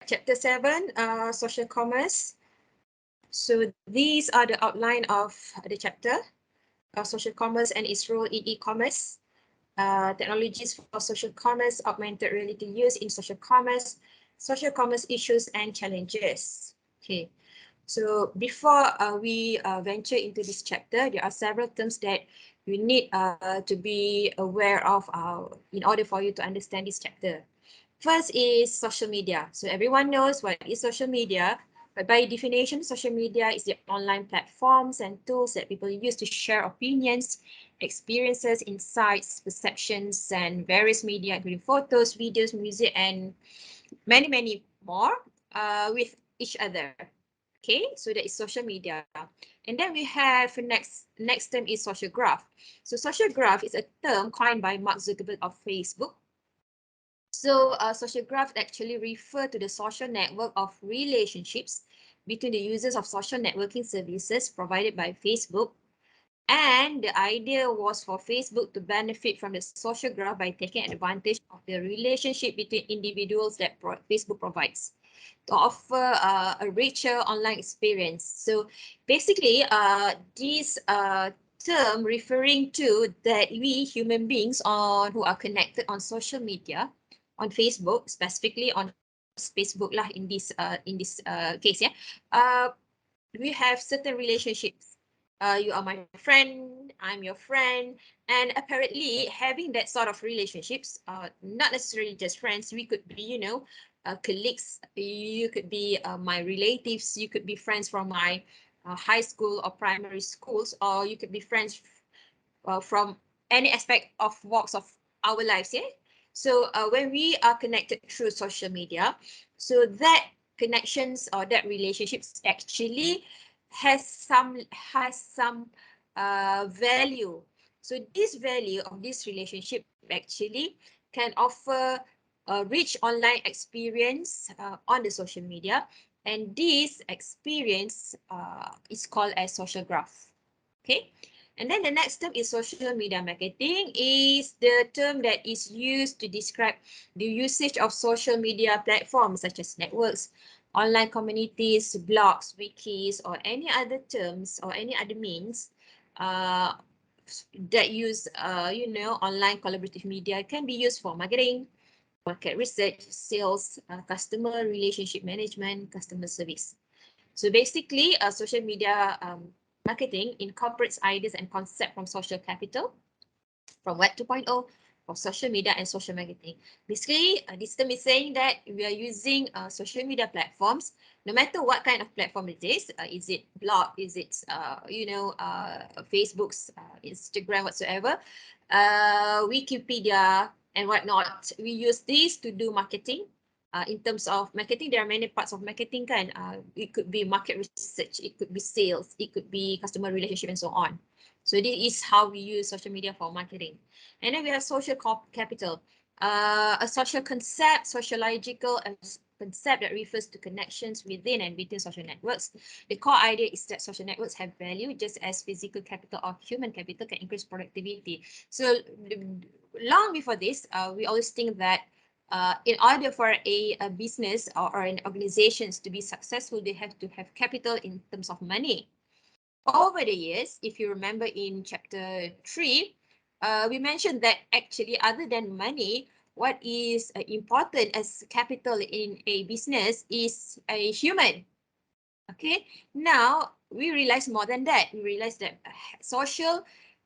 Chapter 7, Social Commerce. So these are the outline of the chapter, Social Commerce and its role in e-commerce, technologies for social commerce, augmented reality use in social commerce issues and challenges. Okay, so before we venture into this chapter, there are several terms that you need to be aware of in order for you to understand this chapter. First is social media. So everyone knows what is social media, but by definition, social media is the online platforms and tools that people use to share opinions, experiences, insights, perceptions, and various media, including photos, videos, music, and many, many more with each other. Okay, so that is social media. And then we have next term is social graph. So social graph is a term coined by Mark Zuckerberg of Facebook. So social graph actually refer to the social network of relationships between the users of social networking services provided by Facebook. And the idea was for Facebook to benefit from the social graph by taking advantage of the relationship between individuals that Facebook provides to offer a richer online experience. So basically, this term referring to that we human beings who are connected on social media, on Facebook, specifically on Facebook lah in this case, yeah. We have certain relationships. You are my friend, I'm your friend, and apparently having that sort of relationships, not necessarily just friends, we could be, colleagues, you could be my relatives, you could be friends from my high school or primary schools, or you could be friends from any aspect of walks of our lives, yeah? So when we are connected through social media, so that connections or that relationships actually has some value. So this value of this relationship actually can offer a rich online experience on the social media, and this experience is called as social graph. Okay. And then the next term is social media marketing, is the term that is used to describe the usage of social media platforms such as networks, online communities, blogs, wikis, or any other terms or any other means uh, that use, online collaborative media can be used for marketing, market research, sales, customer relationship management, customer service. So basically, social media marketing incorporates ideas and concepts from social capital, from Web 2.0, for social media and social marketing. Basically, this term is saying that we are using social media platforms, no matter what kind of platform it is it blog, is it, Facebook's, Instagram, whatsoever, Wikipedia, and whatnot. We use these to do marketing. In terms of marketing, there are many parts of marketing kan. It could be market research, it could be sales, it could be customer relationship, and so on. So this is how we use social media for marketing. And then we have social capital, a social concept, sociological concept that refers to connections within and between social networks. The core idea is that social networks have value just as physical capital or human capital can increase productivity. So long before this, we always think that in order for a business or an organizations to be successful, they have to have capital in terms of money. Over the years, if you remember in chapter 3, we mentioned that actually other than money, what is important as capital in a business is a human. Okay, now we realize more than that. We realize that social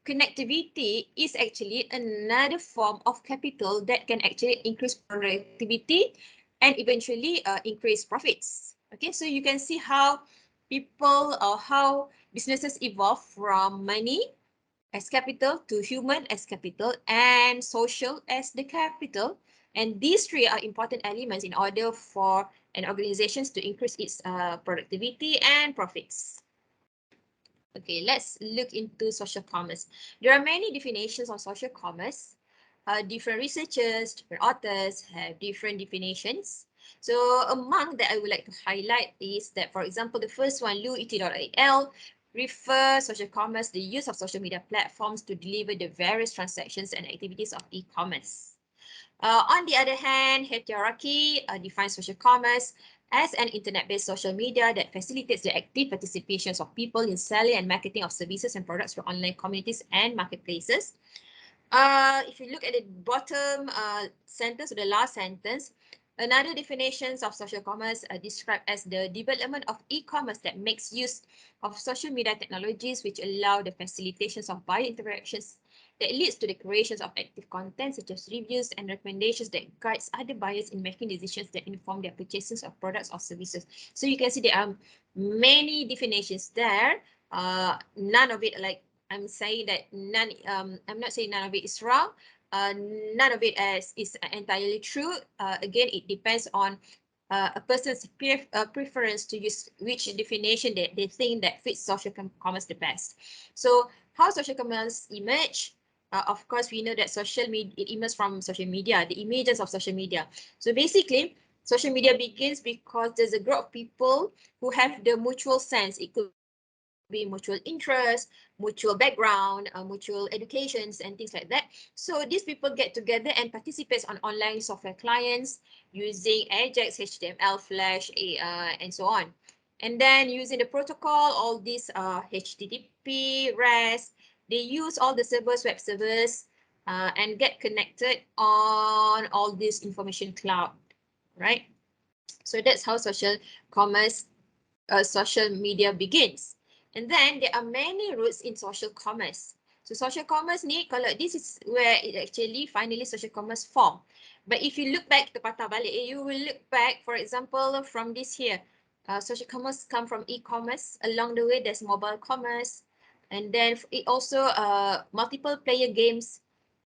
connectivity is actually another form of capital that can actually increase productivity and eventually increase profits. Okay, so you can see how people or how businesses evolve from money as capital to human as capital and social as the capital. And these three are important elements in order for an organization to increase its productivity and profits. Okay, let's look into social commerce. There are many definitions of social commerce. Different researchers, different authors have different definitions. So among that I would like to highlight is that, for example, the first one, Lu-et.al, refers social commerce, the use of social media platforms to deliver the various transactions and activities of e-commerce. On the other hand, Heterarchy defines social commerce as an internet-based social media that facilitates the active participations of people in selling and marketing of services and products through online communities and marketplaces. If you look at the bottom sentence or the last sentence, another definitions of social commerce are described as the development of e-commerce that makes use of social media technologies which allow the facilitations of buyer interactions that leads to the creations of active content such as reviews and recommendations that guides other buyers in making decisions that inform their purchases of products or services. So you can see there are many definitions there. None of it, like I'm saying that none. I'm not saying none of it is wrong. None of it is entirely true. Again, it depends on a person's preference to use which definition that they think that fits social commerce the best. So how social commerce emerge? Of course, we know that social media, it emerges from social media, the images of social media. So basically, social media begins because there's a group of people who have the mutual sense. It could be mutual interest, mutual background, mutual educations, and things like that. So these people get together and participate on online software clients using Ajax, HTML, Flash, and so on. And then using the protocol, all these HTTP, REST, they use all the servers, web servers, and get connected on all this information cloud, right? So that's how social commerce, social media begins. And then there are many roots in social commerce. So social commerce ni, kalau this is where it actually finally social commerce form. But if you look back to patah balik, you will look back, for example, from this here, social commerce come from e-commerce. Along the way, there's mobile commerce. And then it also multiple player games.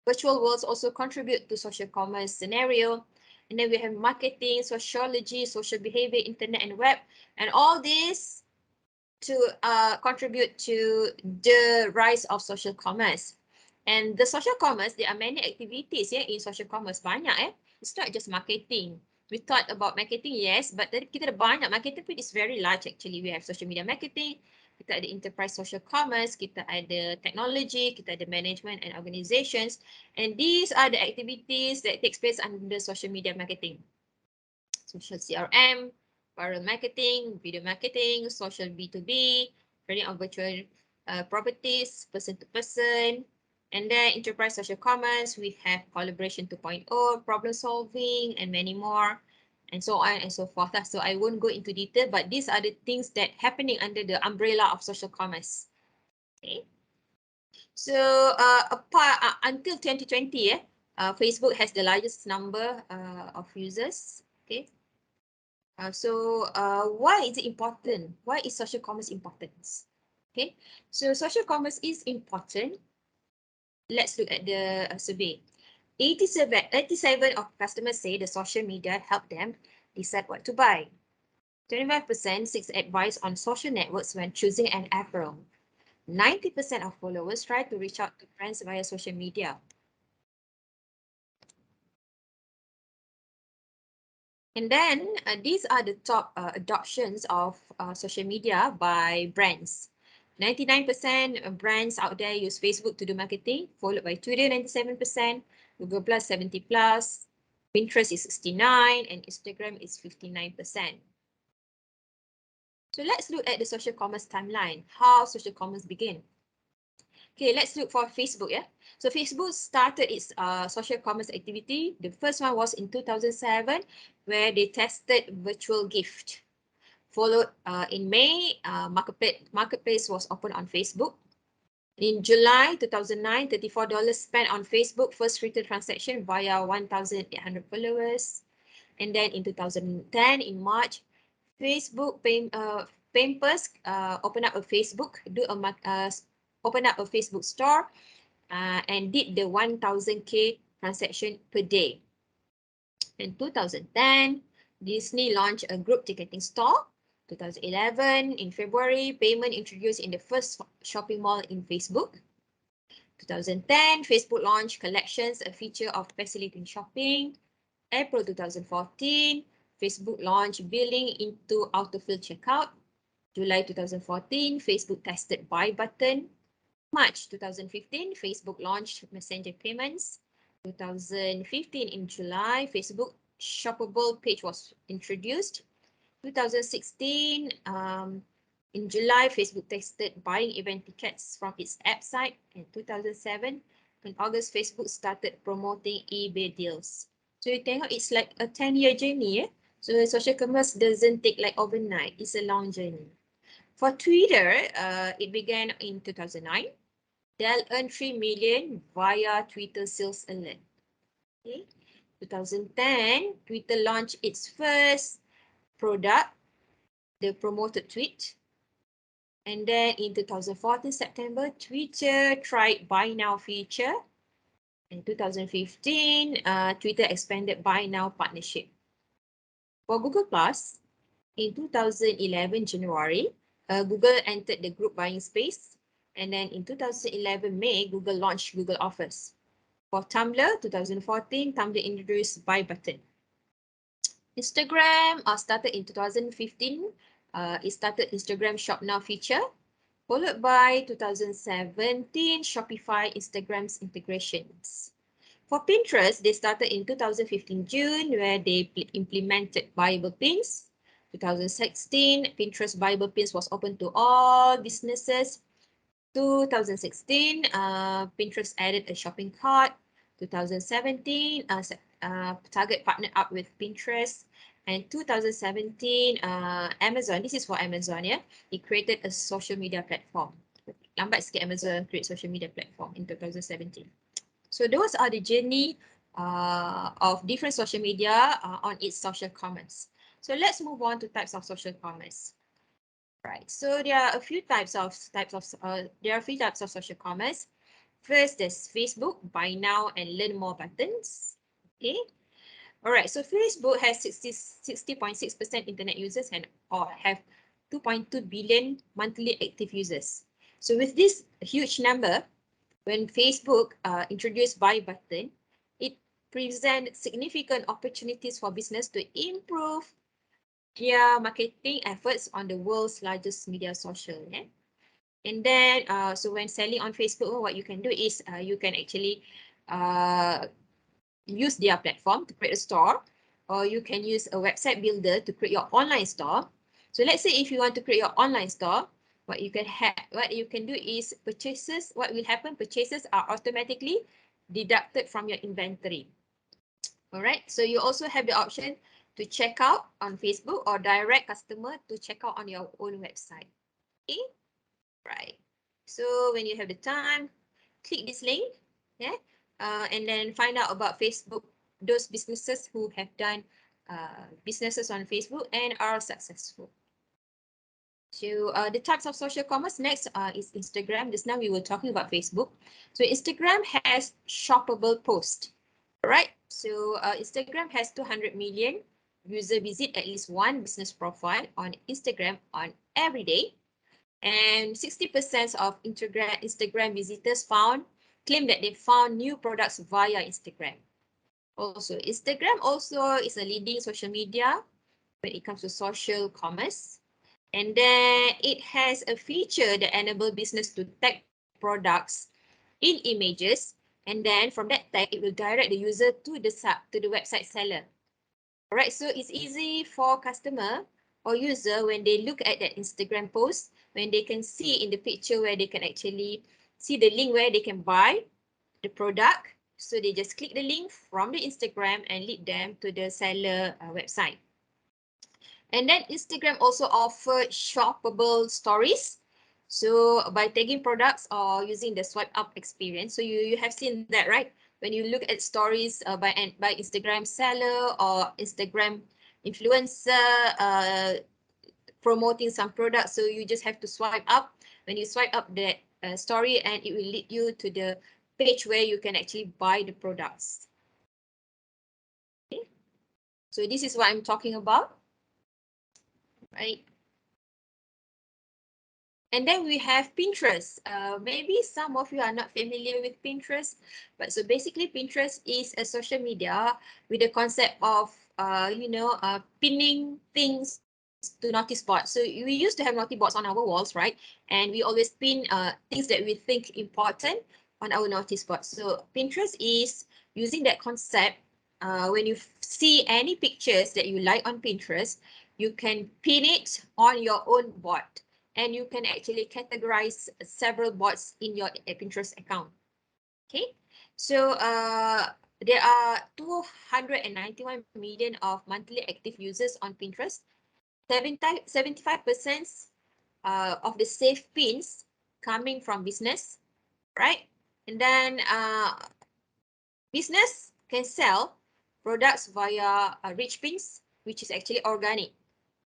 Virtual worlds also contribute to social commerce scenario. And then we have marketing, sociology, social behavior, internet and web. And all this to contribute to the rise of social commerce. And the social commerce, there are many activities in social commerce. Banyak It's not just marketing. We thought about marketing, yes, but kita ada banyak. Marketing is very large actually. We have social media marketing, kita ada enterprise social commerce, kita ada technology, kita ada management and organizations. And these are the activities that takes place under social media marketing. Social CRM, viral marketing, video marketing, social B2B, trading of virtual properties, person to person. And then enterprise social commerce, we have collaboration 2.0, problem solving, and many more, and so on and so forth. So I won't go into detail, but these are the things that happening under the umbrella of social commerce. Okay. So until 2020, Facebook has the largest number of users. Okay. Why is it important? Why is social commerce important? Okay, so social commerce is important. Let's look at the survey. 87% of customers say the social media helped them decide what to buy. 25% seeks advice on social networks when choosing an apparel. 90% of followers try to reach out to friends via social media. And then these are the top adoptions of social media by brands. 99% of brands out there use Facebook to do marketing, followed by Twitter 97%, Google Plus 70+, Pinterest is 69%, and Instagram is 59%. So let's look at the social commerce timeline, how social commerce began. Okay, let's look for Facebook. So Facebook started its social commerce activity. The first one was in 2007, where they tested virtual gift. Followed in May, marketplace was opened on Facebook. In July 2009, $34 spent on Facebook first retail transaction via 1,800 followers. And then in 2010, in March, Facebook Pampers opened up a Facebook, opened up a Facebook store and did the 1,000K transaction per day. In 2010, Disney launched a group ticketing store. 2011, in February, payment introduced in the first shopping mall in Facebook. 2010, Facebook launched Collections, a feature of facilitating shopping. April 2014, Facebook launched billing into autofill checkout. July 2014, Facebook tested buy button. March 2015, Facebook launched Messenger payments. 2015 in July, Facebook shoppable page was introduced. 2016, in July, Facebook tested buying event tickets from its app site. In 2007, in August, Facebook started promoting eBay deals. So you tengok it's like a 10-year journey. So social commerce doesn't take like overnight. It's a long journey. For Twitter, it began in 2009. Dell earned 3 million via Twitter sales alert. Okay. 2010, Twitter launched its first product, the promoted tweet. And then in 2014 September, Twitter tried buy now feature. In 2015, Twitter expanded buy now partnership. For Google Plus, in 2011 January, Google entered the group buying space. And then in 2011 May, Google launched Google Offers. For Tumblr, 2014, Tumblr introduced buy button. Instagram started in 2015. It started Instagram Shop Now feature, followed by 2017 Shopify Instagram's integrations. For Pinterest, they started in 2015 June, where they implemented buyable pins. 2016, Pinterest buyable pins was open to all businesses. 2016, Pinterest added a shopping cart. 2017, Target partnered up with Pinterest. And 2017, Amazon, this is for Amazon, yeah, it created a social media platform. Lambat sikit Amazon create social media platform in 2017. So those are the journey of different social media on its social commerce. So let's move on to types of social commerce. Right. So there are a few types of social commerce. First, there's Facebook, buy now and learn more buttons. Okay. All right. So Facebook has 60.6% internet users and have 2.2 billion monthly active users. So with this huge number, when Facebook introduced buy button, it presents significant opportunities for business to improve their marketing efforts on the world's largest media social. Yeah? And then, so when selling on Facebook, what you can do is you can actually use their platform to create a store, or you can use a website builder to create your online store. So let's say if you want to create your online store, what you can do is purchases. What will happen? Purchases are automatically deducted from your inventory. All right. So you also have the option to check out on Facebook or direct customer to check out on your own website. Okay. Right. So when you have the time, click this link, yeah, and then find out about Facebook, those businesses who have done businesses on Facebook and are successful. So the types of social commerce next is Instagram. Just now we were talking about Facebook. So Instagram has shoppable post. All right. So Instagram has 200 million user visit at least one business profile on Instagram on every day. And 60% of Instagram visitors claim that they found new products via Instagram. Also, Instagram also is a leading social media when it comes to social commerce. And then it has a feature that enables business to tag products in images. And then from that tag, it will direct the user to the website seller. All right, so it's easy for customer or user when they look at that Instagram post, when they can see in the picture where they can actually see the link where they can buy the product. So they just click the link from the Instagram and lead them to the seller website. And then Instagram also offers shoppable stories. So by tagging products or using the swipe up experience. So you have seen that, right? When you look at stories by Instagram seller or Instagram influencer promoting some products, so you just have to swipe up. When you swipe up that story, and it will lead you to the page where you can actually buy the products. Okay. So this is what I'm talking about, right? And then we have Pinterest. Maybe some of you are not familiar with Pinterest, but so basically Pinterest is a social media with the concept of, pinning things to notice boards. So we used to have notice boards on our walls, right? And we always pin things that we think important on our notice board. So Pinterest is using that concept, when you see any pictures that you like on Pinterest, you can pin it on your own board, and you can actually categorize several boards in your Pinterest account. Okay, so there are 291 million of monthly active users on Pinterest. 75% of the saved pins coming from business, right? And then business can sell products via rich pins, which is actually organic.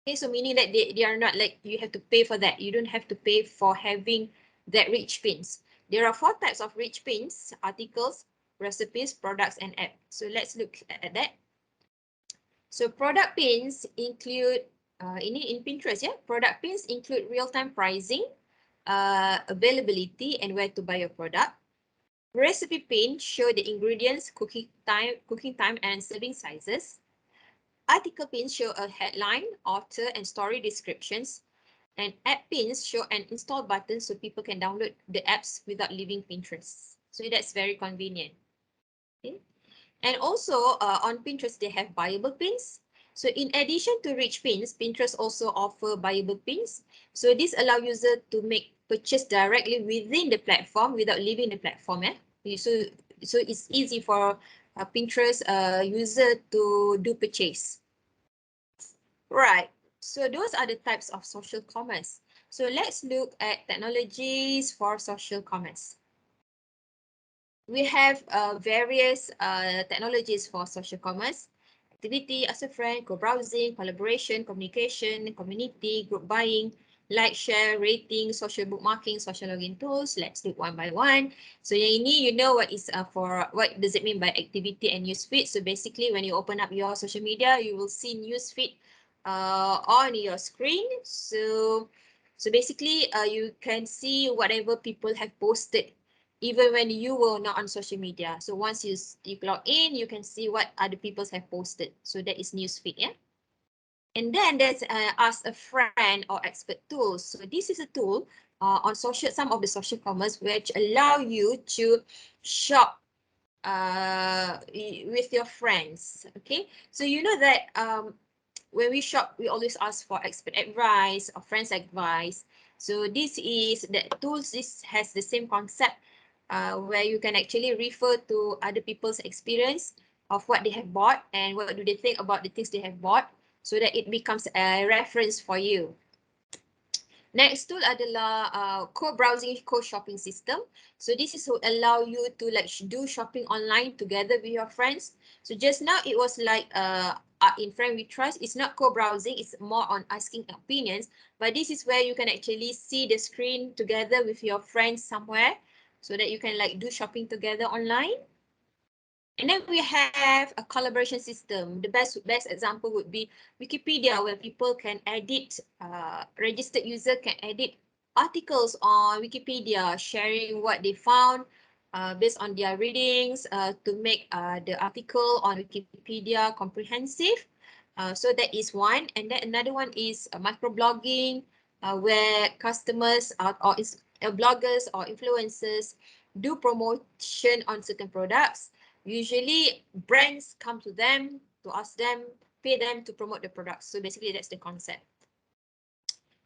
Okay, so meaning that they are not like you have to pay for that. You don't have to pay for having that rich pins. There are 4 types of rich pins: articles, recipes, products, and app. So let's look at that. So product pins include, in Pinterest, yeah, product pins include real-time pricing, availability, and where to buy your product. Recipe pins show the ingredients, cooking time, and serving sizes. Article pins show a headline, author, and story descriptions. And app pins show an install button so people can download the apps without leaving Pinterest. So that's very convenient. Okay. And also on Pinterest, they have buyable pins. So in addition to rich pins, Pinterest also offer buyable pins. So this allow user to make purchase directly within the platform without leaving the platform. So it's easy for Pinterest user to do purchase. Right. So those are the types of social commerce. So let's look at technologies for social commerce. We have various technologies for social commerce: activity, as a friend, co-browsing, collaboration, communication, community, group buying, like, share, rating, social bookmarking, social login tools. Let's look one by one. So yang ini, you know what is what does it mean by activity and newsfeed? So basically, when you open up your social media, you will see newsfeed on your screen. So basically, you can see whatever people have posted even when you were not on social media. So once you log in, you can see what other people have posted. So that is newsfeed, yeah. And then there's Ask a Friend or Expert tools. So this is a tool on some of the social commerce which allow you to shop with your friends. Okay, so you know that when we shop, we always ask for expert advice or friends advice. So this is the tools. This has the same concept where you can actually refer to other people's experience of what they have bought and what do they think about the things they have bought, so that it becomes a reference for you. Next tool adalah co-browsing, co-shopping system. So this is to allow you to like do shopping online together with your friends. So just now it was like in Friend We Trust. It's not co-browsing, it's more on asking opinions. But this is where you can actually see the screen together with your friends somewhere, so that you can like do shopping together online. And then we have a collaboration system. The best example would be Wikipedia, where people can edit, registered user can edit articles on Wikipedia, sharing what they found based on their readings to make the article on Wikipedia comprehensive. So that is one. And then another one is microblogging, where customers or bloggers or influencers do promotion on certain products. Usually brands come to them to ask them, pay them to promote the products. So basically that's the concept.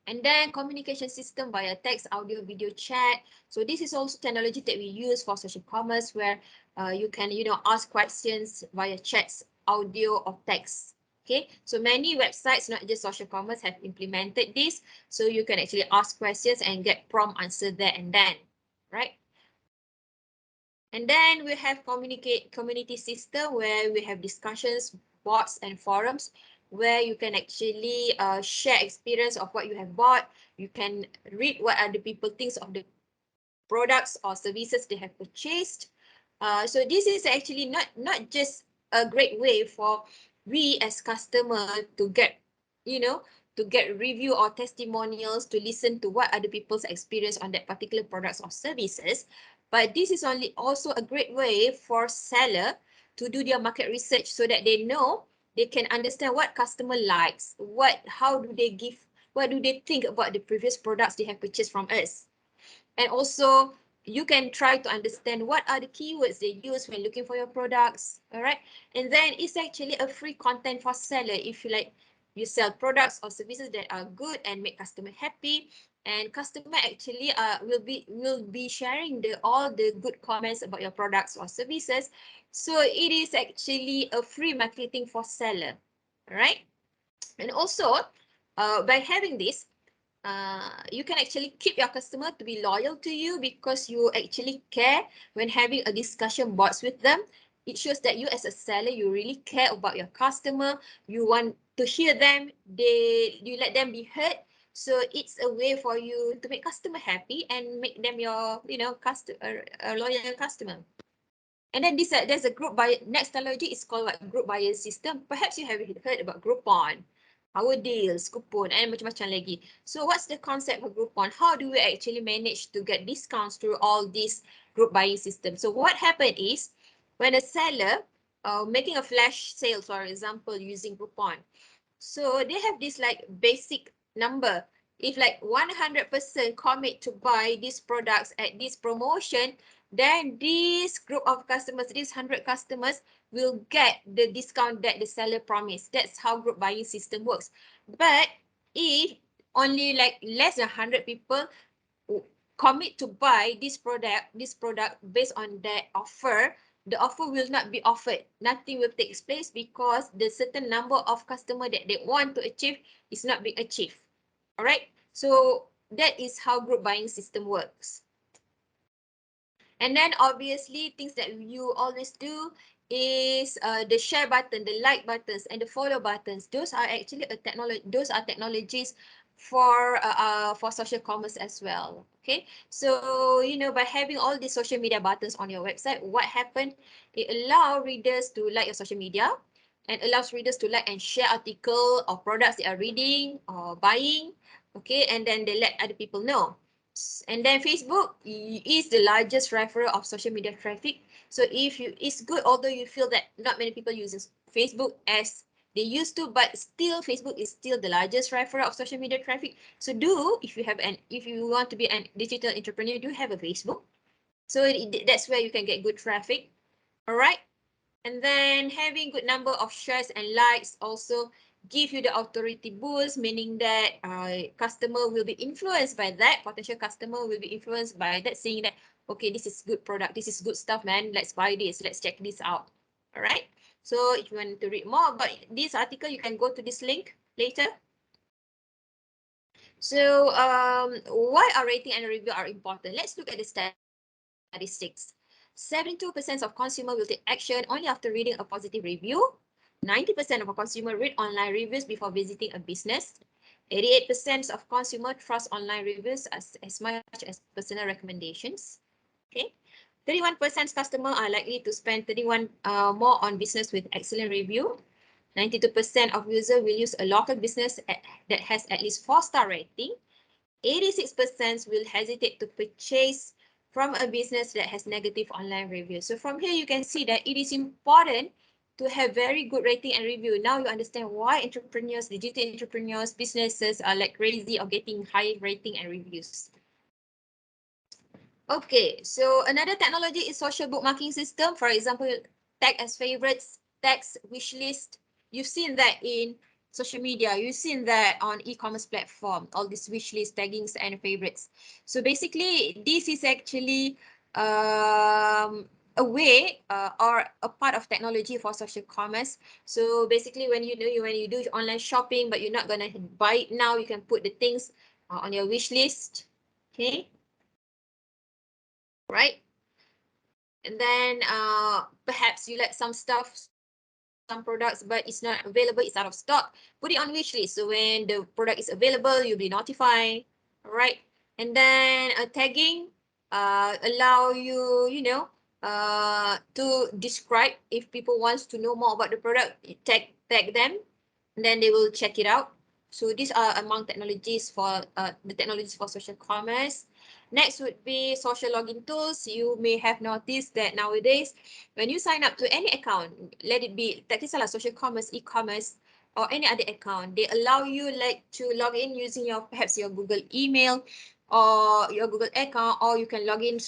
And then communication system via text, audio, video, chat. So this is also technology that we use for social commerce, where you can, ask questions via chats, audio, or text. Okay, so many websites, not just social commerce, have implemented this. So you can actually ask questions and get prompt answer there and then, right? And then we have community system, where we have discussions, boards, and forums, where you can actually share experience of what you have bought. You can read what other people think of the products or services they have purchased. So this is actually not just a great way for we as customer to get, to get review or testimonials, to listen to what other people's experience on that particular products or services, but this is also a great way for seller to do their market research, so that they know, they can understand what customer likes, what do they think about the previous products they have purchased from us. And also, you can try to understand what are the keywords they use when looking for your products. All right. And then it's actually a free content for seller. If you like, you sell products or services that are good and make customer happy, and customer actually will be sharing all the good comments about your products or services. So it is actually a free marketing for seller. All right. And also, by having this, you can actually keep your customer to be loyal to you because you actually care when having a discussion boards with them. It shows that you as a seller, you really care about your customer. You want to hear them. You let them be heard. So it's a way for you to make customer happy and make them your, a loyal customer. And then there's a group buy. Next technology is called what? Group buyer system. Perhaps you have heard about Groupon, Our Deals, Coupon, and macam-macam lagi. So what's the concept of Groupon? How do we actually manage to get discounts through all these group buying systems? So what happened is when a seller making a flash sale, for example, using Groupon, so they have this like basic number. If like 100% commit to buy these products at this promotion, then this group of customers, these 100 customers will get the discount that the seller promised. That's how group buying system works. But if only like less than 100 people commit to buy this product based on that offer, the offer will not be offered. Nothing will take place because the certain number of customer that they want to achieve is not being achieved. All right. So that is how group buying system works. And then obviously things that you always do is the share button, the like buttons, and the follow buttons. Those are actually a technology. Those are technologies for social commerce as well. Okay, so by having all these social media buttons on your website, what happened? It allows readers to like your social media, and allows readers to like and share article or products they are reading or buying. Okay, and then they let other people know. And then Facebook is the largest referrer of social media traffic. So it's good, although you feel that not many people use Facebook as they used to, but still Facebook is still the largest referrer of social media traffic. So if you want to be a digital entrepreneur, do have a Facebook. So that's where you can get good traffic. All right. And then having good number of shares and likes also give you the authority boost, meaning that customer will be influenced by that. Potential customer will be influenced by that, saying that, okay, this is good product, this is good stuff, man. Let's buy this, let's check this out. All right. So if you want to read more about this article, you can go to this link later. So why are rating and review are important? Let's look at the statistics. 72% of consumers will take action only after reading a positive review. 90% of consumers read online reviews before visiting a business. 88% of consumers trust online reviews as much as personal recommendations. Okay. 31% customers are likely to spend 31 more on business with excellent review. 92% of users will use a local business that has at least 4-star rating. 86% will hesitate to purchase from a business that has negative online reviews. So from here, you can see that it is important to have very good rating and review. Now you understand why entrepreneurs, digital entrepreneurs, businesses are like crazy of getting high rating and reviews. Okay, so another technology is social bookmarking system. For example, tag as favorites, tags, wish list. You've seen that in social media. You've seen that on e-commerce platform, all these wish list, taggings, and favorites. So basically, this is actually a way or a part of technology for social commerce. So basically, when you do online shopping, but you're not gonna buy it now, you can put the things on your wish list. Okay. Right? And then perhaps you like some stuff, some products, but it's not available, it's out of stock. Put it on wish list. So when the product is available, you'll be notified. All right. And then tagging allow you, to describe if people wants to know more about the product, tag them, and then they will check it out. So these are among technologies for the technologies for social commerce. Next would be social login tools. You may have noticed that nowadays, when you sign up to any account, let it be tak kisahlah social commerce, e-commerce, or any other account, they allow you like to log in using perhaps your Google email or your Google account, or you can log in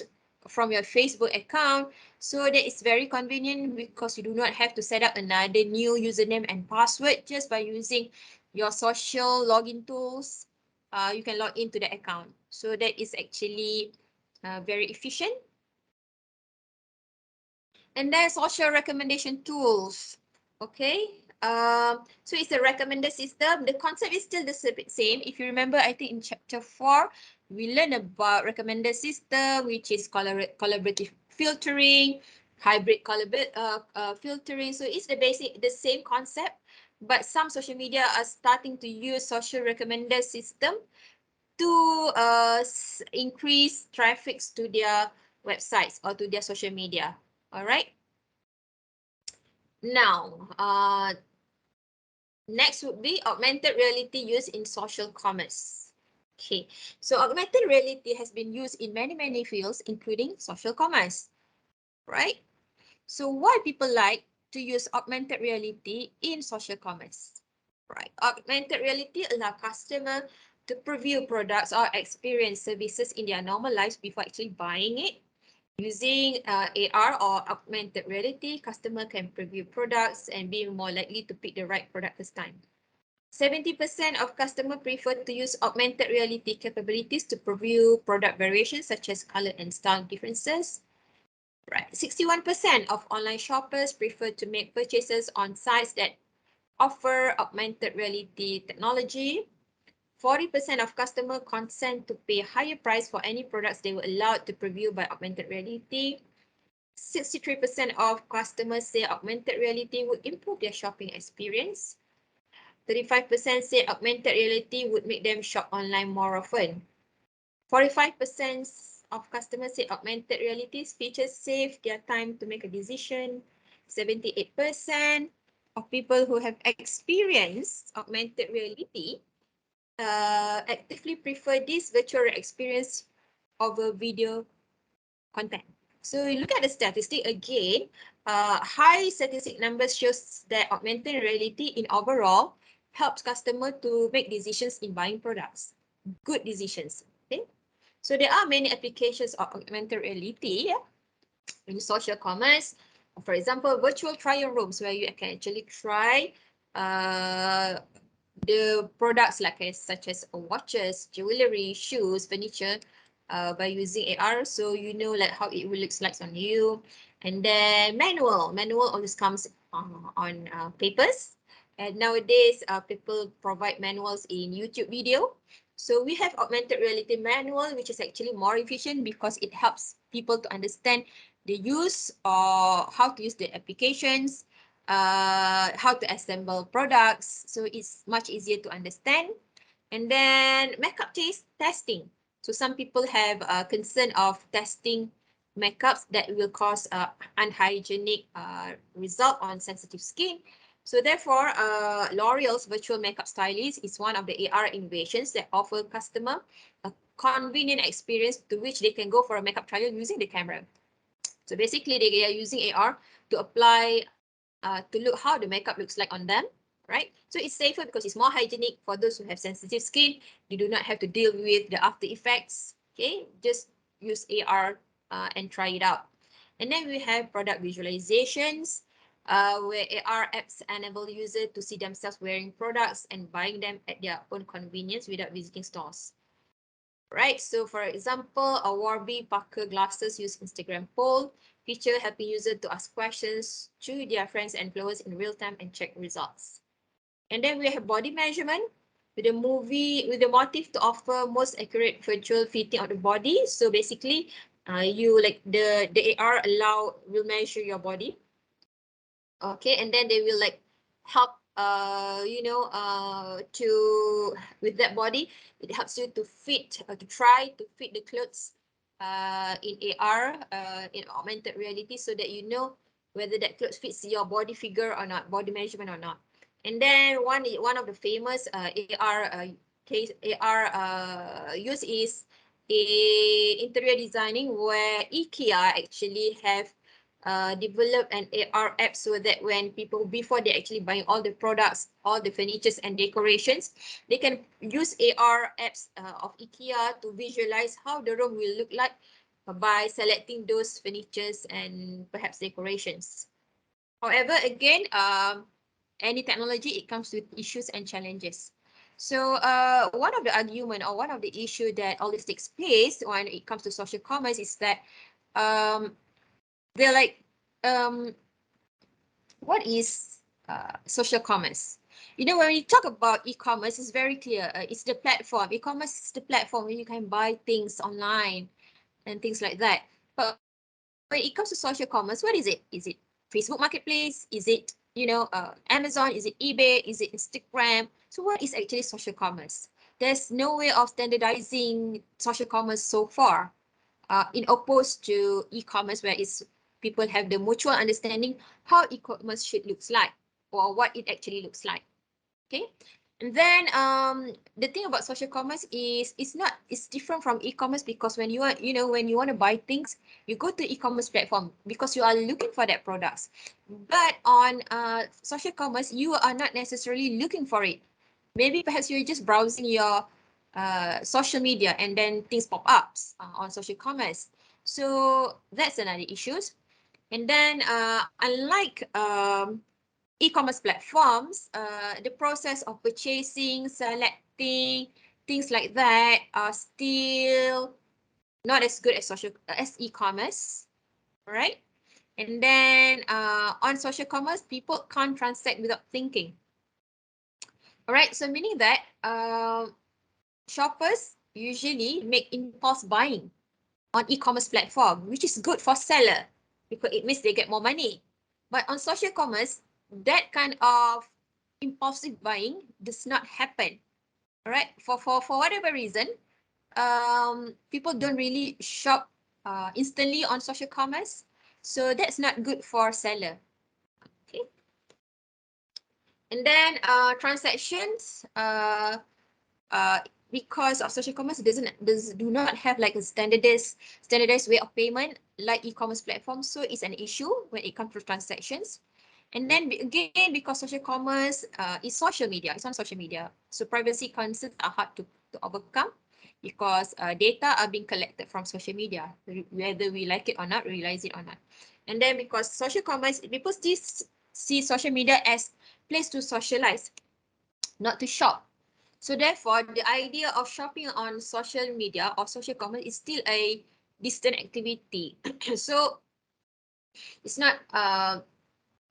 from your Facebook account. So that is very convenient because you do not have to set up another new username and password. Just by using your social login tools, you can log into the account. So that is actually very efficient. And then social recommendation tools. Okay. So it's a recommender system. The concept is still the same. If you remember, I think in chapter 4, we learned about recommender system, which is collaborative filtering, hybrid filtering. So it's the same concept, but some social media are starting to use social recommender system to increase traffic to their websites or to their social media. All right. Now, next would be augmented reality used in social commerce. Okay, so augmented reality has been used in many fields, including social commerce, right? So why people like to use augmented reality in social commerce, right? Augmented reality allow customer to preview products or experience services in their normal lives before actually buying it. Using AR or augmented reality, customer can preview products and be more likely to pick the right product this time. 70% of customers prefer to use augmented reality capabilities to preview product variations such as color and style differences. Right. 61% of online shoppers prefer to make purchases on sites that offer augmented reality technology. 40% of customers consent to pay a higher price for any products they were allowed to preview by augmented reality. 63% of customers say augmented reality would improve their shopping experience. 35% say augmented reality would make them shop online more often. 45% of customers say augmented reality features save their time to make a decision. 78% of people who have experienced augmented reality actively prefer this virtual experience over video content. So you look at the statistic again, high statistic numbers shows that augmented reality in overall helps customer to make decisions in buying products, good decisions. Okay, so there are many applications of augmented reality in social commerce. For example, virtual trial rooms where you can actually try the products such as watches, jewelry, shoes, furniture by using AR, so you know like how it will looks like on you. And then manual always comes on papers, and nowadays people provide manuals in YouTube video. So we have augmented reality manual, which is actually more efficient because it helps people to understand the use or how to use the applications, how to assemble products. So it's much easier to understand. And then makeup testing. So some people have a concern of testing makeups that will cause unhygienic result on sensitive skin. So therefore, L'Oreal's virtual makeup stylist is one of the AR innovations that offer customer a convenient experience to which they can go for a makeup trial using the camera. So basically, they are using AR to apply to look how the makeup looks like on them, right? So it's safer because it's more hygienic for those who have sensitive skin. You do not have to deal with the after effects. Okay, just use AR and try it out. And then we have product visualizations, where AR apps enable users to see themselves wearing products and buying them at their own convenience without visiting stores. Right, so for example, a Warby Parker glasses use Instagram poll feature helping users to ask questions to their friends and followers in real time and check results. And then we have body measurement with the motive to offer most accurate virtual fitting of the body. So basically, you like the AR will measure your body. Okay, and then they will like help to with that body, it helps you to try to fit the clothes in AR, in augmented reality, so that you know whether that clothes fits your body figure or not, body measurement or not. And then one of the famous AR use is interior designing, where IKEA actually have develop an AR app so that when people, before they actually buying all the products, all the furnitures and decorations, they can use AR apps of IKEA to visualize how the room will look like by selecting those furnitures and perhaps decorations. However, again, any technology, it comes with issues and challenges. So one of the argument or one of the issue that always takes place when it comes to social commerce is that they're like, what is social commerce? You know, when we talk about e-commerce, it's very clear. It's the platform. E-commerce is the platform where you can buy things online and things like that. But when it comes to social commerce, what is it? Is it Facebook Marketplace? Is it, you know, Amazon? Is it eBay? Is it Instagram? So what is actually social commerce? There's no way of standardizing social commerce so far, in opposed to e-commerce, where it's people have the mutual understanding how e-commerce should looks like or what it actually looks like. Okay. And then the thing about social commerce is it's different from e-commerce, because when you are, you know, when you want to buy things, you go to e-commerce platform because you are looking for that products. But on social commerce, you are not necessarily looking for it. Maybe perhaps you're just browsing your social media and then things pop up on social commerce. So that's another issues. And then unlike e-commerce platforms, the process of purchasing, selecting, things like that are still not as good as as e-commerce, right? And then on social commerce, people can't transact without thinking. All right, so meaning that shoppers usually make impulse buying on e-commerce platform, which is good for seller because it means they get more money. But on social commerce, that kind of impulsive buying does not happen. All right, for whatever reason, people don't really shop instantly on social commerce, so that's not good for seller. Okay, and then transactions. Because of social commerce do not have like a standardized way of payment like e-commerce platforms, so it's an issue when it comes to transactions. And then again, because social commerce is social media, it's on social media, so privacy concerns are hard to overcome because data are being collected from social media, whether we like it or not, realize it or not. And then because social commerce, people still see social media as place to socialize, not to shop. So therefore, the idea of shopping on social media or social commerce is still a distant activity. So it's not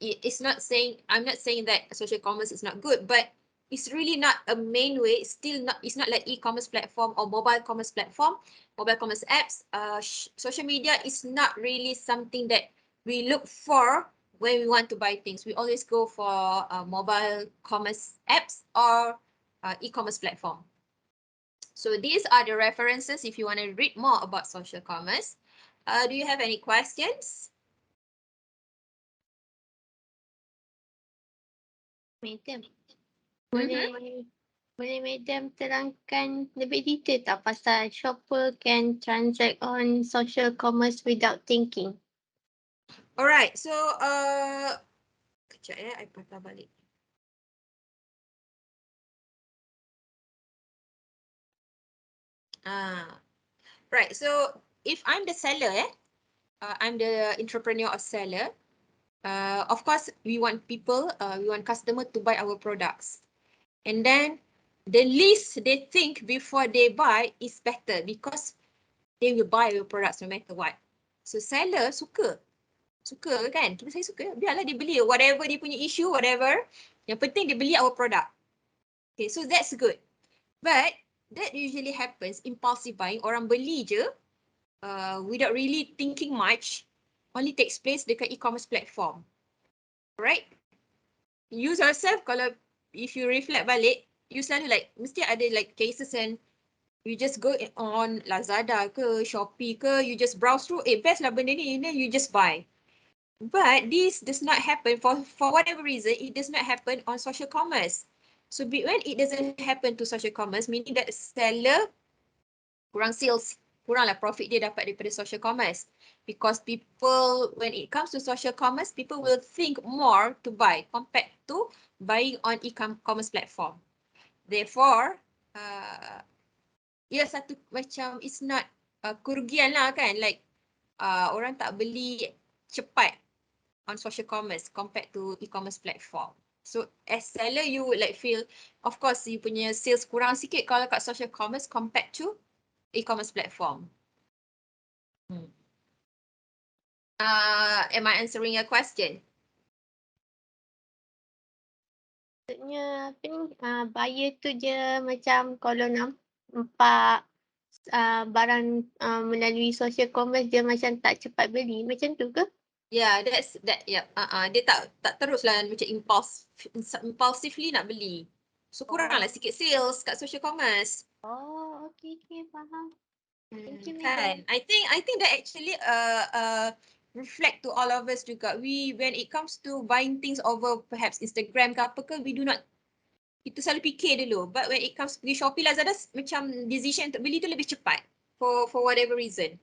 it's not saying, I'm not saying that social commerce is not good, but it's really not a main way. It's still not, it's not like e-commerce platform or mobile commerce platform, mobile commerce apps. Social media is not really something that we look for when we want to buy things. We always go for mobile commerce apps or e-commerce platform. So these are the references if you want to read more about social commerce. Do you have any questions? Madam, boleh Madam terangkan lebih detail tak pasal shopper can transact on social commerce without thinking? Alright, so kejap I patah balik. Right, so if I'm the seller, I'm the entrepreneur or seller, of course, we want people, we want customer to buy our products. And then the least they think before they buy is better because they will buy your products no matter what. So seller suka kan? Saya suka, biarlah dia beli whatever dia punya issue, whatever. Yang penting dia beli our product. Okay, so that's good. But that usually happens, impulsive buying, orang beli je without really thinking much, only takes place dekat e-commerce platform. Right? You yourself, kalau if you reflect balik, you selalu like, mesti ada like cases and you just go on Lazada ke, Shopee ke, you just browse through, best lah benda ni, and then you just buy. But this does not happen for whatever reason, it does not happen on social commerce. So when it doesn't happen to social commerce, meaning that seller kurang sales, kurang lah profit dia dapat daripada social commerce. Because people, when it comes to social commerce, people will think more to buy compared to buying on e-commerce platform. Therefore, ia satu macam, it's not kerugian lah kan, like orang tak beli cepat on social commerce compared to e-commerce platform. So as seller you would like feel, of course you punya sales kurang sikit kalau kat social commerce compared to e-commerce platform. Am I answering your question? Maksudnya apa ni, buyer tu dia macam kalau nampak barang melalui social commerce dia macam tak cepat beli, macam tu ke? Yeah, that's that. Yeah, dia tak teruslah macam impulsively nak beli. So kuranglah sikit sales kat social commerce. Oh, okay, faham. Thank you, Kan? Megan. I think that actually reflect to all of us juga. We when it comes to buying things over perhaps Instagram ke apa ke, we do not, kita selalu fikir dulu. But when it comes to Shopee, Lazada, macam decision untuk beli tu lebih cepat for whatever reason.